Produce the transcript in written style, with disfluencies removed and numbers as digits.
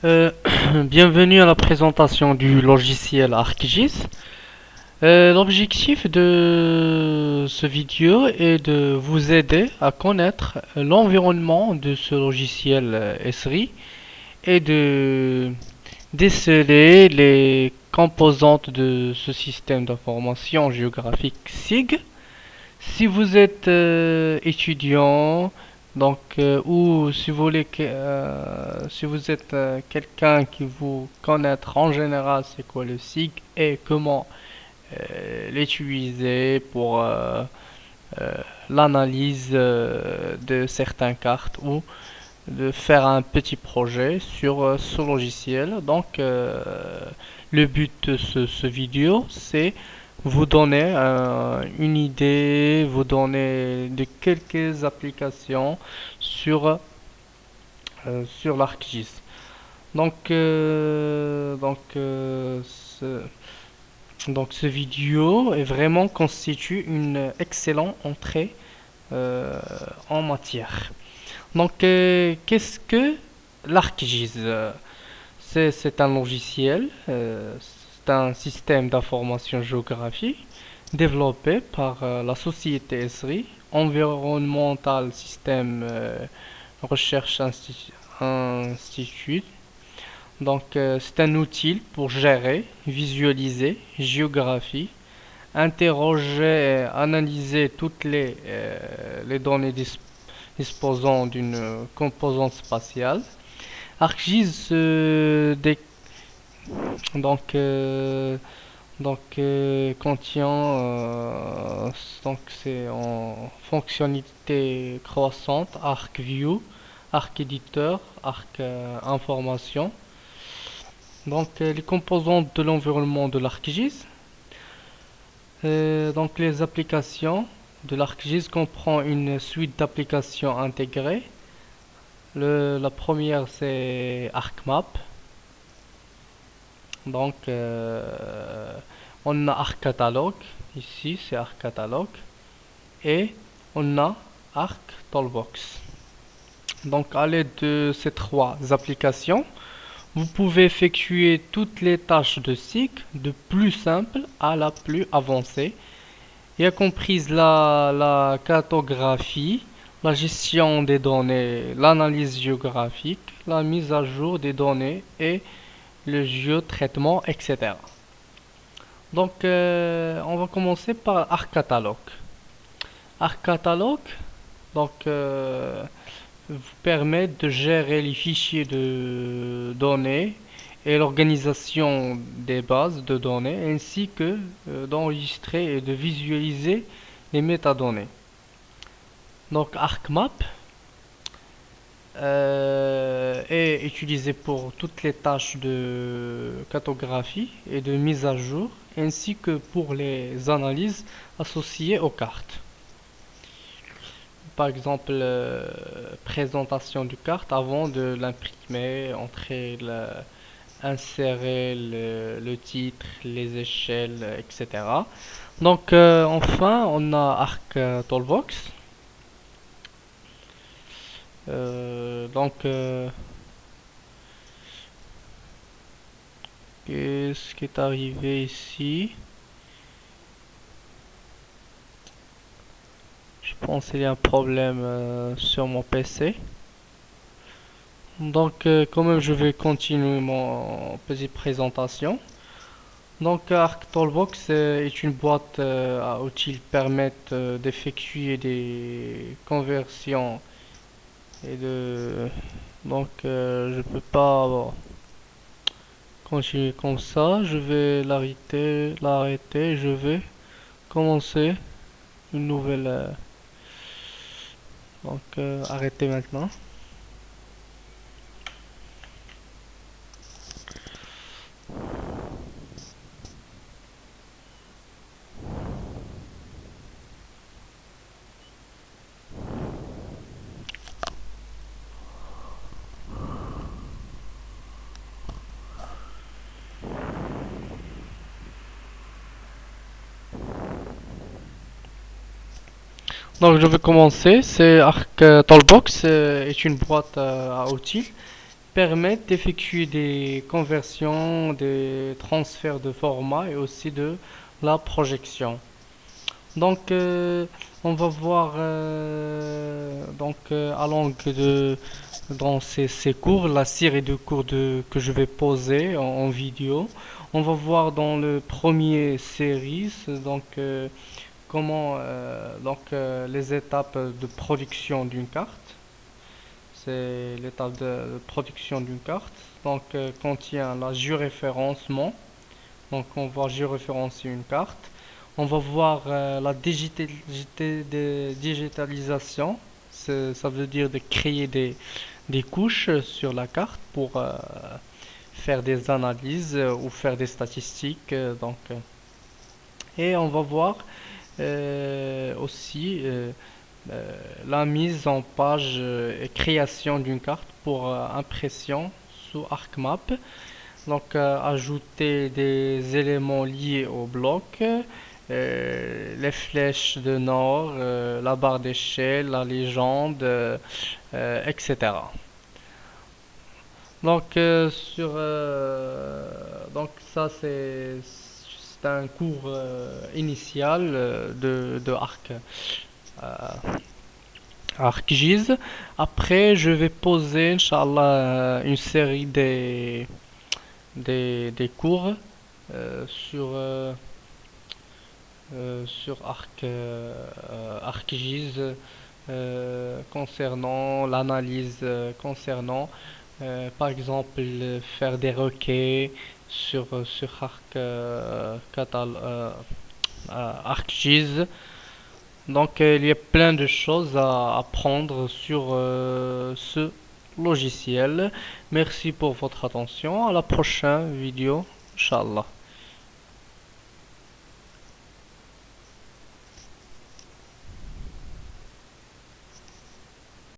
Euh, Bienvenue à la présentation du logiciel ArcGIS. L'objectif de ce vidéo est de vous aider à connaître l'environnement de ce logiciel Esri et de déceler les composantes de ce système d'information géographique SIG. Si vous êtes étudiant, ou si vous voulez si vous êtes quelqu'un qui vous connaître en général c'est quoi le SIG et comment l'utiliser pour euh, l'analyse de certaines cartes ou de faire un petit projet sur ce logiciel. Le but de ce vidéo, c'est vous donner une idée, vous donner de quelques applications sur l'ArcGIS. Ce, ce vidéo est vraiment constitue une excellente entrée euh, en matière. Qu'est-ce que l'ArcGIS? C'est un logiciel, c'est un système d'information géographique développé par la société ESRI, Environmental System Research Institute. C'est un outil pour gérer, visualiser, géographie, interroger et analyser toutes les données disposant d'une composante spatiale. ArcGIS donc, euh, contient c'est en fonctionnalité croissante ArcView, ArcEditor, Arc Information. Les composantes de l'environnement de l'ArcGIS. Les applications de l'ArcGIS comprend une suite d'applications intégrées. La première c'est ArcMap. Donc, on a ArcCatalogue. Ici, c'est ArcCatalogue. Et on a ArcToolbox. Donc, à l'aide de ces trois applications, vous pouvez effectuer toutes les tâches de SIG de plus simple à la plus avancée, y comprise la cartographie, la gestion des données, l'analyse géographique, la mise à jour des données et le géotraitement, etc. On va commencer par ArcCatalogue. ArcCatalogue, donc, vous permet de gérer les fichiers de données et l'organisation des bases de données, ainsi que d'enregistrer et de visualiser les métadonnées. Donc, ArcMap est utilisé pour toutes les tâches de cartographie et de mise à jour, ainsi que pour les analyses associées aux cartes. Par exemple, présentation du carte avant de l'imprimer, insérer le titre, les échelles, etc. Enfin, on a Arc Toolbox. Qu'est-ce qui est arrivé ici? Je pense qu'il y a un problème sur mon PC. Quand même, je vais continuer mon petite présentation. Arc Toolbox est une boîte à outils permettant d'effectuer des conversions et je peux pas continuer comme ça. Je vais l'arrêter. Je vais commencer une nouvelle. Arrêter maintenant. Je vais commencer. C'est Arc Toolbox est une boîte à outils permettent d'effectuer des conversions, des transferts de format et aussi de la projection. Donc, on va voir à longue dans ces cours, la série de cours que je vais poser en vidéo. On va voir dans le premier série comment les étapes de production d'une carte. C'est l'étape de production d'une carte. Donc, contient la géoréférencement. Donc, on va géoréférencer une carte. On va voir la digitalisation. Ça veut dire de créer des couches sur la carte pour faire des analyses ou faire des statistiques. Et on va voir aussi la mise en page et création d'une carte pour impression sous ArcMap. Donc, ajouter des éléments liés au bloc, les flèches de nord, la barre d'échelle, la légende, etc. Donc, donc ça c'est un cours initial de euh, ArcGIS. Après, je vais poser, Inch'Allah, une série des cours sur ArcGIS concernant l'analyse, concernant par exemple faire des requêtes sur ArcGIS. Donc il y a plein de choses à apprendre sur ce logiciel. Merci pour votre attention. À la prochaine vidéo, Inch'Allah.